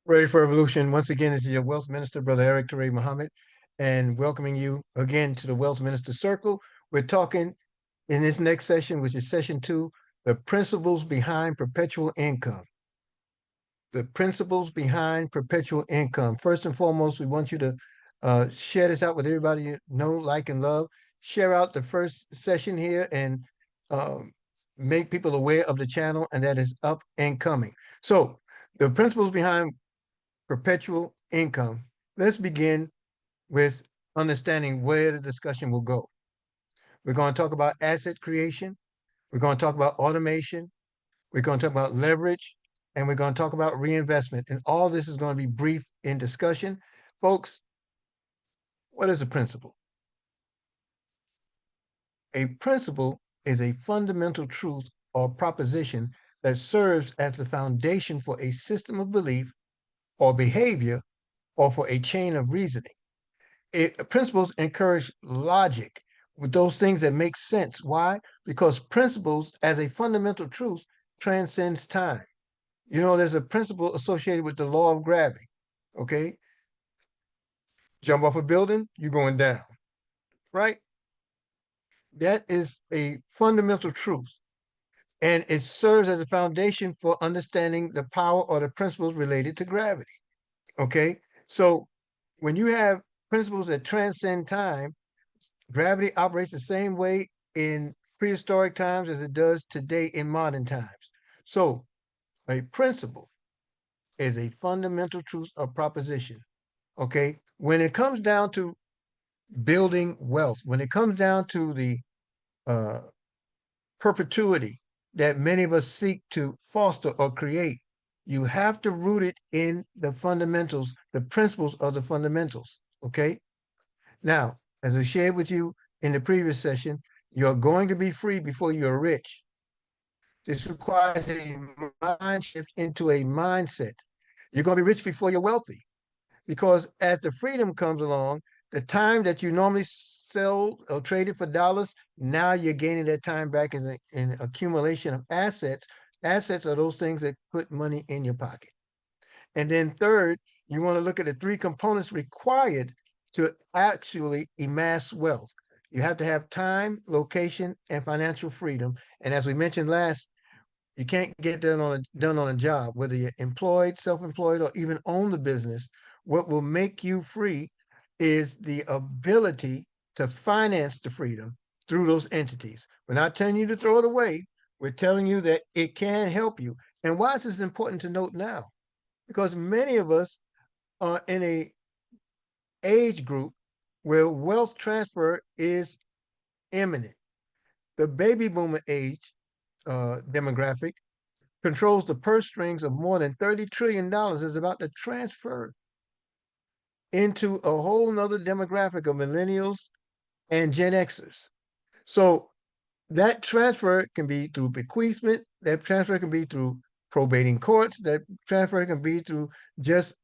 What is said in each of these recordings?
Ready for Revolution. Once again, this is your Wealth Minister, Brother Eric Teray Muhammad, and welcoming you again to the Wealth Minister Circle. We're talking in this next session, which is session 2, the principles behind perpetual income. The principles behind perpetual income. First and foremost, we want you to share this out with everybody you know, like, and love. Share out the first session here and um, make people aware of the channel, and that is up and coming. So, the principles behind perpetual income. Let's begin with understanding where the discussion will go. We're going to talk about asset creation. We're going to talk about automation. We're going to talk about leverage. And we're going to talk about reinvestment. And all this is going to be brief in discussion. Folks, what is a principle? A principle is a fundamental truth or proposition that serves as the foundation for a system of belief or behavior or for a chain of reasoning. Principles encourage logic with those things that make sense. Why? Because principles, as a fundamental truth, transcends time. You know, there's a principle associated with the law of gravity. Okay, jump off a building, you're going down, right? That is a fundamental truth, and it serves as a foundation for understanding the power or the principles related to gravity. Okay, so when you have principles that transcend time, gravity operates the same way in prehistoric times as it does today in modern times. So, a principle is a fundamental truth or proposition. Okay. When it comes down to building wealth, when it comes down to the uh, perpetuity that many of us seek to foster or create, you have to root it in the fundamentals, the principles of the fundamentals. Okay. Now, as I shared with you in the previous session, you're going to be free before you're rich. This requires a mind shift into a mindset. You're going to be rich before you're wealthy because as the freedom comes along, the time that you normally sell or trade it for dollars, now you're gaining that time back in an accumulation of assets. Assets are those things that put money in your pocket. And then third, you want to look at the three components required to actually amass wealth. You have to have time, location, and financial freedom. And as we mentioned last, you can't get done on a job, whether you're employed, self-employed, or even own the business. What will make you free is the ability to finance the freedom through those entities. We're not telling you to throw it away. We're telling you that it can help you. And why is this important to note now? Because many of us are in a age group where wealth transfer is imminent. The baby boomer age demographic controls the purse strings of more than $30 trillion is about to transfer into a whole nother demographic of millennials and Gen Xers. So that transfer can be through bequeathment, that transfer can be through probating courts, that transfer can be through just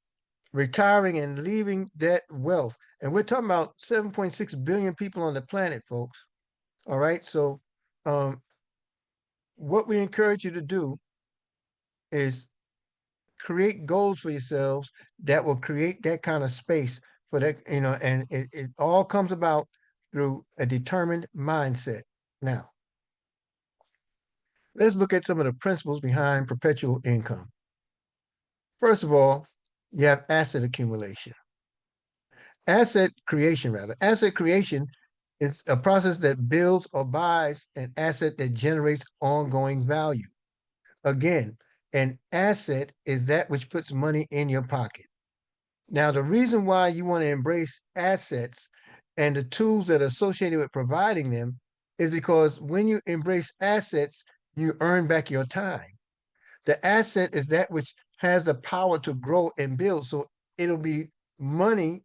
retiring and leaving that wealth. And we're talking about 7.6 billion people on the planet, folks. All right. So, um, what we encourage you to do is create goals for yourselves that will create that kind of space for that, and it all comes about through a determined mindset. Now, let's look at some of the principles behind perpetual income. First of all, you have asset accumulation. Asset creation, rather. Asset creation is a process that builds or buys an asset that generates ongoing value. Again, an asset is that which puts money in your pocket. Now, the reason why you want to embrace assets and the tools that are associated with providing them is because when you embrace assets, you earn back your time. The asset is that which has the power to grow and build. So it'll be money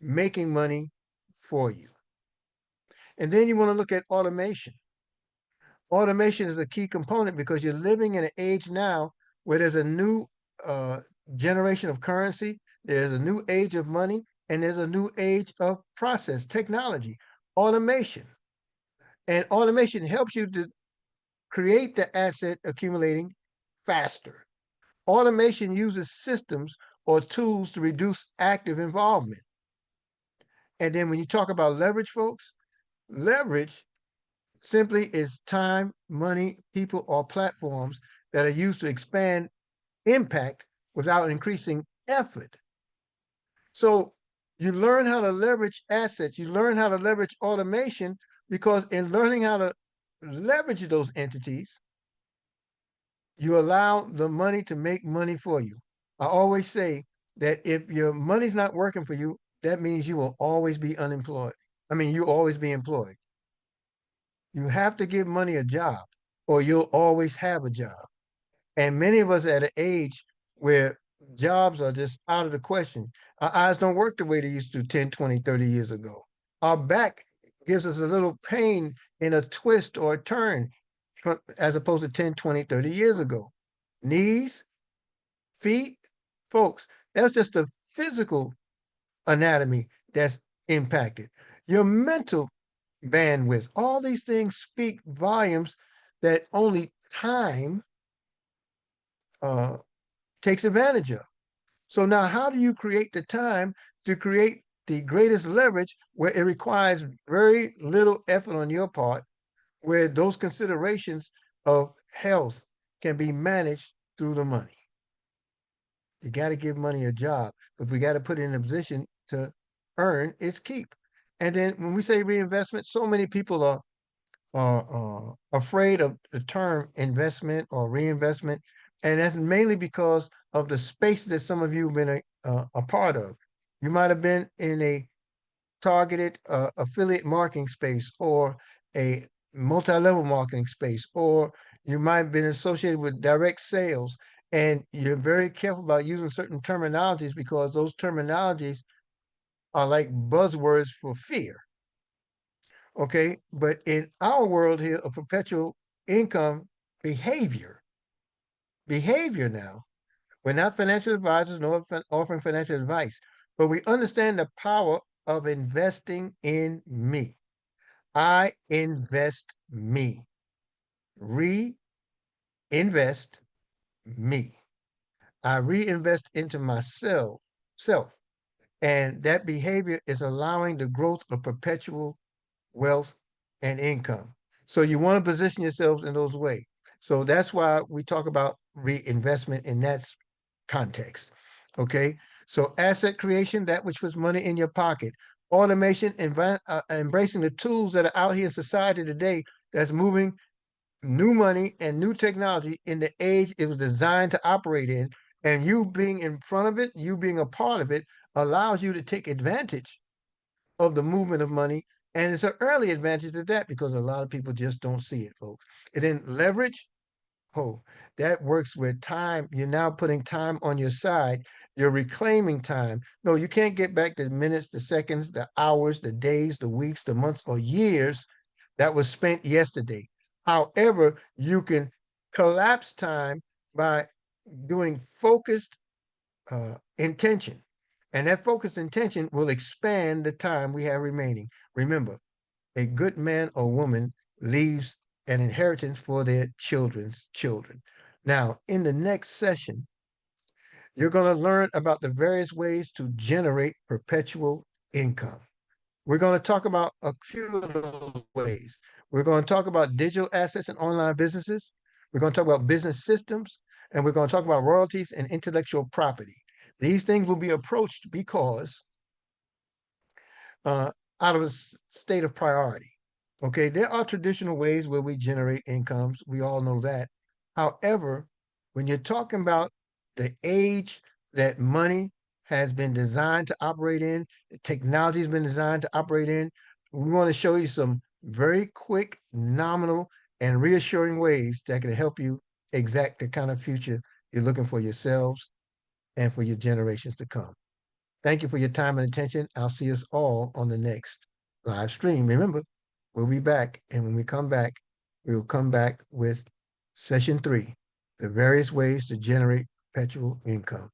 making money for you. And then you want to look at automation. Automation is a key component because you're living in an age now where there's a new uh, generation of currency, there's a new age of money, and there's a new age of process technology, automation. And automation helps you to create the asset accumulating faster. Automation uses systems or tools to reduce active involvement. And then when you talk about leverage, folks, leverage simply is time, money, people, or platforms that are used to expand impact without increasing effort. So you learn how to leverage assets, you learn how to leverage automation because in learning how to leverage those entities, you allow the money to make money for you. I always say that if your money's not working for you, that means you will always be unemployed. I mean, you always be employed. You have to give money a job or you'll always have a job. And many of us are at an age where jobs are just out of the question. Our eyes don't work the way they used to 10, 20, 30 years ago. Our back gives us a little pain in a twist or a turn as opposed to 10, 20, 30 years ago. Knees, feet, folks, that's just the physical anatomy that's impacted. Your mental bandwidth, all these things speak volumes that only time uh, takes advantage of. So now, how do you create the time to create the greatest leverage where it requires very little effort on your part, where those considerations of health can be managed through the money? You got to give money a job, but we got to put it in a position to earn its keep. And then when we say reinvestment, so many people are afraid of the term investment or reinvestment, and that's mainly because of the space that some of you have been a part of. You might have been in a targeted affiliate marketing space or a multi-level marketing space, or you might have been associated with direct sales, and you're very careful about using certain terminologies because those terminologies are like buzzwords for fear. Okay, but in our world here of perpetual income behavior, behavior now, we're not financial advisors nor offering financial advice, but we understand the power of investing in me. I invest me, reinvest me. I reinvest into myself, self, and that behavior is allowing the growth of perpetual wealth, and income. So you want to position yourselves in those ways. So that's why we talk about reinvestment in that context. Okay. So asset creation, that which puts money in your pocket. Automation, embracing the tools that are out here in society today that's moving new money and new technology in the age it was designed to operate in. And you being in front of it, you being a part of it, allows you to take advantage of the movement of money. And it's an early advantage of that because a lot of people just don't see it, folks. And then leverage, oh, that works with time. You're now putting time on your side. You're reclaiming time. No, you can't get back the minutes, the seconds, the hours, the days, the weeks, the months, or years that was spent yesterday. However, you can collapse time by doing focused intention. And that focused intention will expand the time we have remaining. Remember, a good man or woman leaves an inheritance for their children's children. Now, in the next session, you're going to learn about the various ways to generate perpetual income. We're going to talk about a few of those ways. We're going to talk about digital assets and online businesses. We're going to talk about business systems, and we're going to talk about royalties and intellectual property. These things will be approached because uh, out of a state of priority. Okay, there are traditional ways where we generate incomes. We all know that. However, when you're talking about the age that money has been designed to operate in, technology has been designed to operate in, we want to show you some very quick, nominal, and reassuring ways that can help you exact the kind of future you're looking for yourselves and for your generations to come. Thank you for your time and attention. I'll see us all on the next live stream. Remember, we'll be back. And when we come back, we will come back with session 3, the various ways to generate perpetual income.